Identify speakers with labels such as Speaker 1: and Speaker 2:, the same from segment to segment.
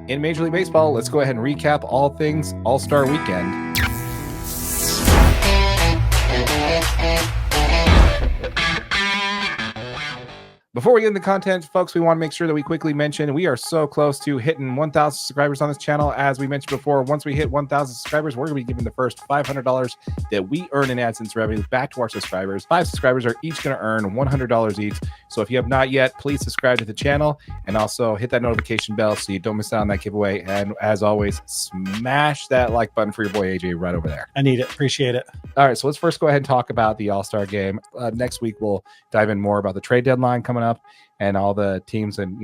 Speaker 1: In Major League Baseball, let's go ahead and recap all things All Star Weekend. Before we get into content, folks, we want to make sure that we quickly mention we are so close to hitting 1,000 subscribers on this channel. As we mentioned before, once we hit 1,000 subscribers, we're going to be giving the first $500 that we earn in AdSense revenue back to our subscribers. 5 subscribers are each going to earn $100 each. So if you have not yet, please subscribe to the channel and also hit that notification bell so you don't miss out on that giveaway. And as always, smash that like button for your boy AJ right over there.
Speaker 2: I need it. Appreciate it.
Speaker 1: All right, so let's first go ahead and talk about the All-Star game. Next week, we'll dive in more about the trade deadline coming up and all the teams, and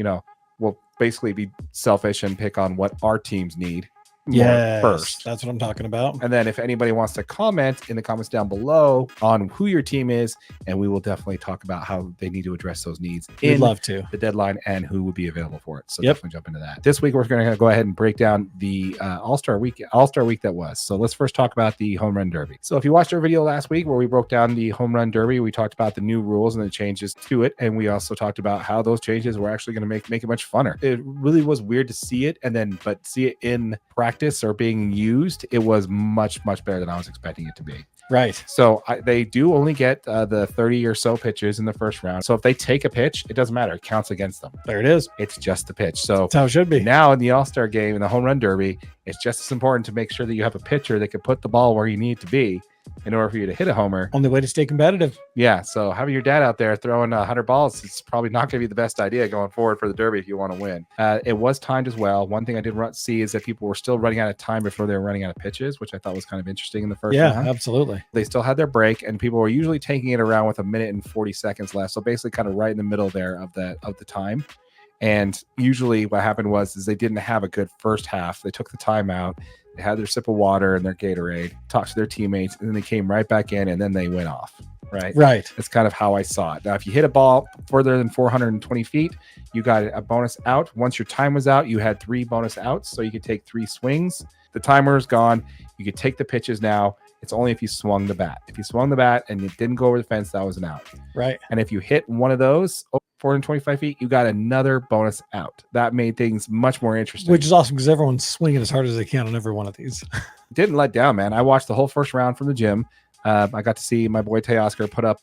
Speaker 1: we'll basically be selfish and pick on what our teams need first.
Speaker 2: That's what I'm talking about.
Speaker 1: And then if anybody wants to comment in the comments down below on who your team is, and we will definitely talk about how they need to address those needs
Speaker 2: We'd love to.
Speaker 1: The deadline and who would be available for it. So definitely jump into that. This week we're going to go ahead and break down the All-Star week that was. So let's first talk about the home run derby. So if you watched our video last week where we broke down the home run derby, we talked about the new rules and the changes to it, and we also talked about how those changes were actually going to make it much funner. It really was weird to see it, but see it in practice or being used, it was much better than I was expecting it to be.
Speaker 2: Right.
Speaker 1: So they do only get the 30 or so pitches in the first round. So if they take a pitch, it doesn't matter. It counts against them.
Speaker 2: There it is.
Speaker 1: It's just the pitch. So
Speaker 2: that's how it should be.
Speaker 1: Now in the All-Star game, in the home run derby, it's just as important to make sure that you have a pitcher that can put the ball where you need it to be in order for you to hit a homer.
Speaker 2: Only way to stay competitive.
Speaker 1: Yeah. So having your dad out there throwing 100 balls, it's probably not going to be the best idea going forward for the derby if you want to win. It was timed as well. One thing I did see is that people were still running out of time before they were running out of pitches, which I thought was kind of interesting in the first round.
Speaker 2: Yeah, absolutely.
Speaker 1: They still had their break, and people were usually taking it around with 1 minute and 40 seconds left. So basically kind of right in the middle there of the time. And usually what happened was they didn't have a good first half. They took the time out. They had their sip of water and their Gatorade, talked to their teammates, and then they came right back in, and then they went off. Right. That's kind of how I saw it. Now, if you hit a ball further than 420 feet, you got a bonus out. Once your time was out, you had 3 bonus outs, so you could take 3 swings. The timer is gone. You could take the pitches now. It's only if you swung the bat. If you swung the bat and it didn't go over the fence, that was an out.
Speaker 2: Right.
Speaker 1: And if you hit one of those 425 feet, you got another bonus out. That made things much more interesting.
Speaker 2: Which is awesome because everyone's swinging as hard as they can on every one of these.
Speaker 1: Didn't let down, man. I watched the whole first round from the gym. I got to see my boy Teoscar put up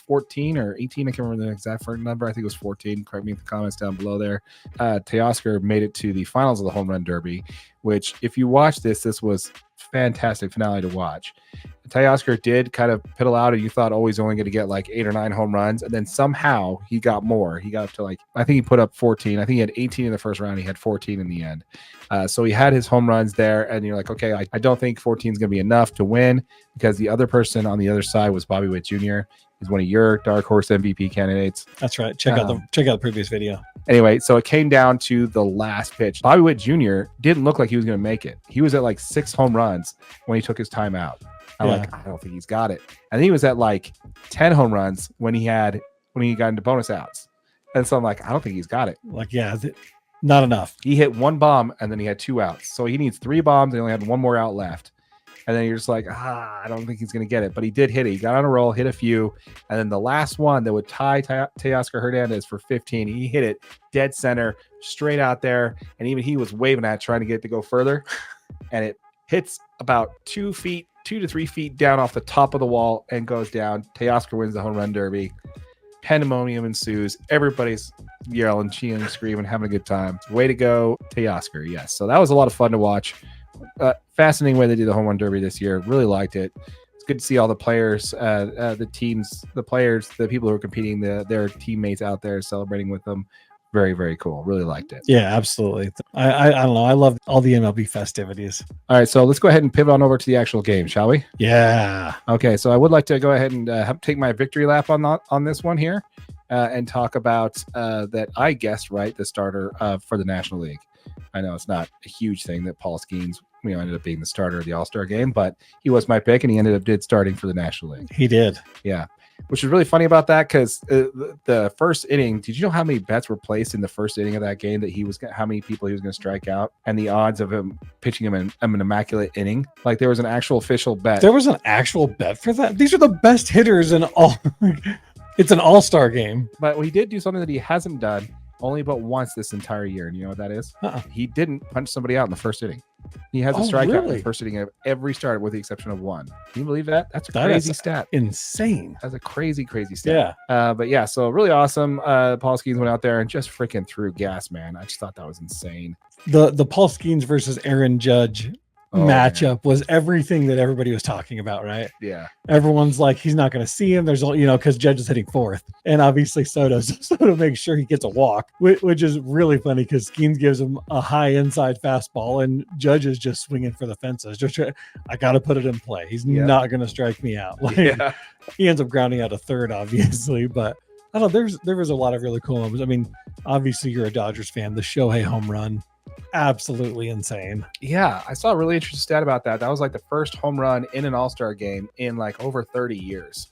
Speaker 1: 14 or 18. I can't remember the exact number. I think it was 14. Correct me in the comments down below there. Teoscar made it to the finals of the home run derby, which if you watch this was fantastic finale to watch. Teoscar did kind of piddle out, and you thought, he's only going to get like 8 or 9 home runs, and then somehow he got more. He got up to I think he put up 14. I think he had 18 in the first round. He had 14 in the end. So he had his home runs there, and you're like, okay, I don't think 14 is going to be enough to win, because the other person on the other side was Bobby Witt Jr. He's one of your dark horse MVP candidates.
Speaker 2: That's right. Check out the previous video.
Speaker 1: Anyway, so it came down to the last pitch. Bobby Witt Jr. didn't look like he was going to make it. He was at 6 home runs when he took his time out. I don't think he's got it. And he was at 10 home runs when he got into bonus outs. And so I'm like, I don't think he's got it.
Speaker 2: Not enough.
Speaker 1: He hit 1 bomb and then he had 2 outs. So he needs 3 bombs and he only had 1 more out left. And then you're just like, I don't think he's going to get it. But he did hit it. He got on a roll, hit a few. And then the last one that would tie Teoscar Hernandez for 15, he hit it dead center, straight out there. And even he was waving at trying to get it to go further. And it hits about 2 to 3 feet down off the top of the wall and goes down. Teoscar wins the home run derby. Pandemonium ensues. Everybody's yelling, cheering, screaming, having a good time. Way to go, Teoscar. Yes. So that was a lot of fun to watch. Fascinating way they did the home run derby this year. Really liked it. It's good to see all the players, the teams, the players, the people who are competing, their teammates out there celebrating with them. Very, very cool. Really liked it.
Speaker 2: Yeah, absolutely. I don't know. I love all the MLB festivities.
Speaker 1: All right, so let's go ahead and pivot on over to the actual game, shall we?
Speaker 2: Yeah.
Speaker 1: Okay, so I would like to go ahead and take my victory lap on this one here and talk about that I guessed right the starter for the National League. I know it's not a huge thing that Paul Skeens ended up being the starter of the All-Star game, but he was my pick, and he ended up starting for the National League.
Speaker 2: He did.
Speaker 1: Yeah. Which is really funny about that because the first inning, did you know how many bets were placed in the first inning of that game how many people he was going to strike out, and the odds of him pitching him an immaculate inning? There was an actual official bet.
Speaker 2: There was an actual bet for that? These are the best hitters in all. It's an all-star game.
Speaker 1: But he did do something that he hasn't done only but once this entire year. And you know what that is?
Speaker 2: Uh-uh.
Speaker 1: He didn't punch somebody out in the first inning. He has a strikeout in
Speaker 2: really?
Speaker 1: the first inning of every start with the exception of one. Can you believe that? That's a
Speaker 2: That
Speaker 1: crazy
Speaker 2: is
Speaker 1: stat.
Speaker 2: Insane.
Speaker 1: That's a crazy stat.
Speaker 2: Yeah.
Speaker 1: But yeah, so really awesome. Paul Skeens went out there and just freaking threw gas, man. I just thought that was insane.
Speaker 2: The Paul Skeens versus Aaron Judge matchup was everything that everybody was talking about, right?
Speaker 1: Yeah.
Speaker 2: Everyone's like, he's not going to see him. There's, because Judge is hitting fourth, and obviously Soto makes sure he gets a walk, which is really funny because Skeens gives him a high inside fastball, and Judge is just swinging for the fences. I got to put it in play. He's not going to strike me out. He ends up grounding out a third, obviously, but I don't know. There was a lot of really cool moments. I mean, obviously you're a Dodgers fan. The Shohei home run, absolutely insane.
Speaker 1: Yeah, I saw a really interesting stat about that. That was like the first home run in an All-Star game in like over 30 years,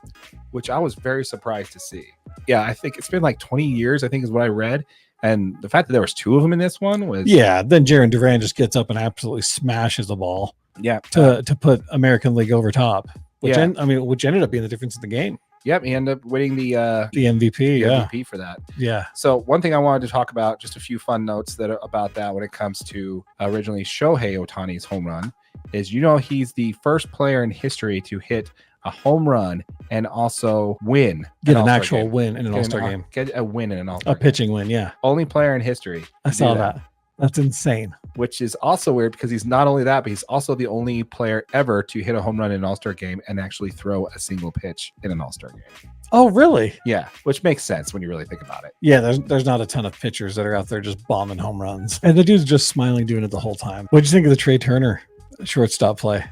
Speaker 1: which I was very surprised to see. Yeah, I think it's been like 20 years, I think is what I read. And the fact that there was two of them in this one was...
Speaker 2: Yeah, then Jarren Duran just gets up and absolutely smashes the ball to put American League over top, which ended up being the difference in the game.
Speaker 1: Yep, he ended up winning the
Speaker 2: MVP.
Speaker 1: MVP for that.
Speaker 2: Yeah.
Speaker 1: So one thing I wanted to talk about, just a few fun notes about that when it comes to originally Shohei Ohtani's home run, is he's the first player in history to hit a home run and also win.
Speaker 2: Get an actual win in an All-Star game.
Speaker 1: Get a win in an All-Star game.
Speaker 2: A pitching win, yeah.
Speaker 1: Only player in history.
Speaker 2: I saw that. That's insane.
Speaker 1: Which is also weird because he's not only that, but he's also the only player ever to hit a home run in an All-Star game and actually throw a single pitch in an All-Star game.
Speaker 2: Oh, really?
Speaker 1: Yeah, which makes sense when you really think about it.
Speaker 2: Yeah, there's not a ton of pitchers that are out there just bombing home runs. And the dude's just smiling doing it the whole time. What'd you think of the Trey Turner shortstop play?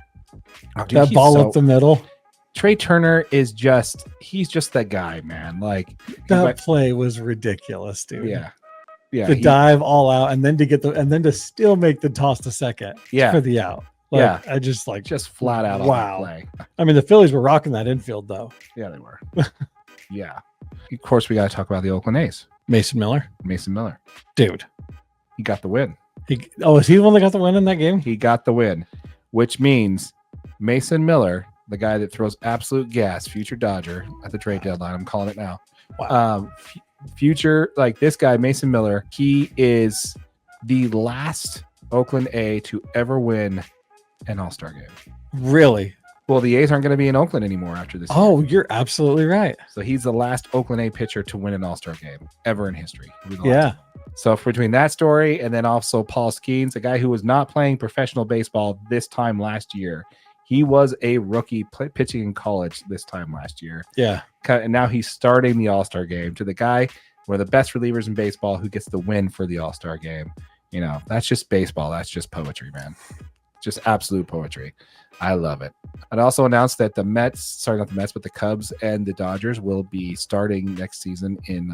Speaker 1: Oh, dude,
Speaker 2: that ball up the middle.
Speaker 1: Trey Turner he's just that guy, man. Like
Speaker 2: that play was ridiculous, dude.
Speaker 1: Yeah. Yeah,
Speaker 2: the dive all out, and then to still make the toss to second for the out. I just
Speaker 1: flat out.
Speaker 2: Wow.
Speaker 1: On the play.
Speaker 2: I mean, the Phillies were rocking that infield though.
Speaker 1: Yeah, they were. Yeah. Of course, we got to talk about the Oakland A's.
Speaker 2: Mason Miller,
Speaker 1: dude, he got the win.
Speaker 2: Is he the one that got the win in that game?
Speaker 1: He got the win, which means Mason Miller, the guy that throws absolute gas, future Dodger at the trade deadline. I'm calling it now.
Speaker 2: Wow.
Speaker 1: Future, like this guy, Mason Miller, he is the last Oakland A to ever win an All-Star game.
Speaker 2: Really?
Speaker 1: Well, the A's aren't going to be in Oakland anymore after this
Speaker 2: year. You're absolutely right.
Speaker 1: So he's the last Oakland A pitcher to win an All-Star game ever in history.
Speaker 2: Yeah.
Speaker 1: So between that story and then also Paul Skeens, a guy who was not playing professional baseball this time last year, he was a rookie pitching in college this time last year.
Speaker 2: Yeah.
Speaker 1: And now he's starting the All-Star game to the guy, one of the best relievers in baseball, who gets the win for the All-Star game. That's just baseball. That's just poetry, man. Just absolute poetry. I love it. It also announced that the Cubs and the Dodgers will be starting next season in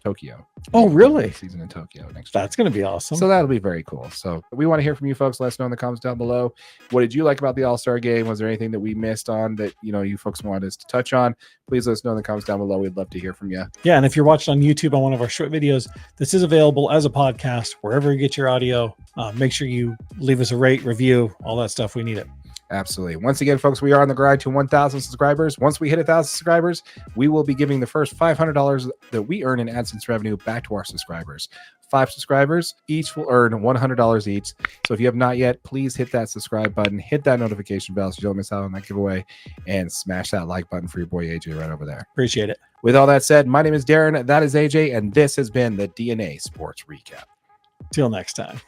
Speaker 1: Tokyo.
Speaker 2: Oh, really?
Speaker 1: Next season in Tokyo next year.
Speaker 2: That's going to be awesome.
Speaker 1: So that'll be very cool. So we want to hear from you folks. Let us know in the comments down below. What did you like about the All-Star game? Was there anything that we missed on that you folks wanted us to touch on? Please let us know in the comments down below. We'd love to hear from you.
Speaker 2: Yeah, and if you're watching on YouTube on one of our short videos, this is available as a podcast wherever you get your audio. Make sure you leave us a rate, review, all that stuff. We need it.
Speaker 1: Absolutely. Once again, folks, we are on the grind to 1,000 subscribers. Once we hit 1,000 subscribers, we will be giving the first $500 that we earn in AdSense revenue back to our subscribers. 5 subscribers each will earn $100 each. So if you have not yet, please hit that subscribe button, hit that notification bell so you don't miss out on that giveaway, and smash that like button for your boy AJ right over there.
Speaker 2: Appreciate it.
Speaker 1: With all that said, my name is Darren. That is AJ, and this has been the DNA Sports Recap.
Speaker 2: Till next time.